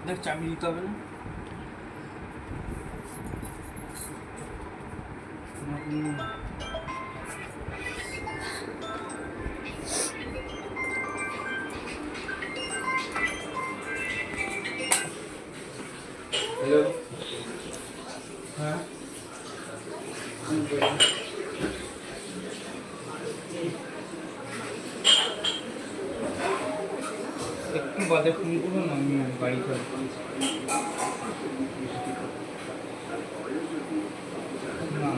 দেখ চাবি দিতে হবে না। হ্যালো, হ্যাঁ একটু বাদে ফোন করুন, আমি বাড়ি থাকবো। না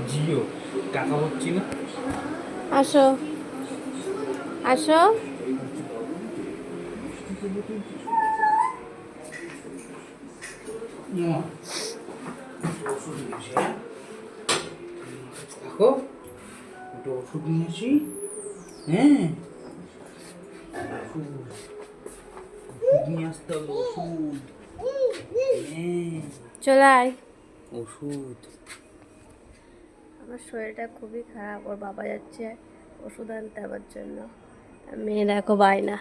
জিও টাকা হচ্ছি না। আসো আসো। দেখো ওটা ওষুধ নিয়েছি। হ্যাঁ ওষুধ নিয়ে আসতে হবে, ওষুধ। হ্যাঁ চলে আয়। ওষুধ। আমার শরীরটা খুবই খারাপ, ওর বাবা যাচ্ছে ওষুধ আনতে আমার জন্য। আর মেয়ে দেখো বায়না।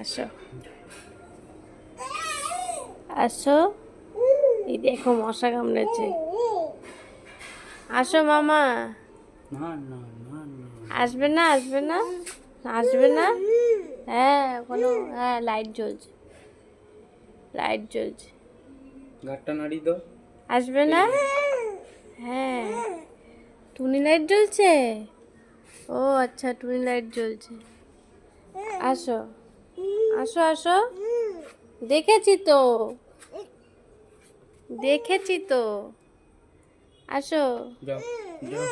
আসো আসো। এই দেখো মশা কামড়েছে। আসো মামা। না না না না, আসবে না আসবে না আসবে না। হ্যাঁ কোনো হ্যাঁ লাইট জ্বলছে, লাইট জ্বলছে। গাড়টা নাড়ি দাও। আসবে না। হ্যাঁ টুনি লাইট জ্বলছে। ও আচ্ছা টুনি লাইট জ্বলছে। আসো আসো আসো। দেখেছি তো, দেখেছি তো। আসো। যাও যাও।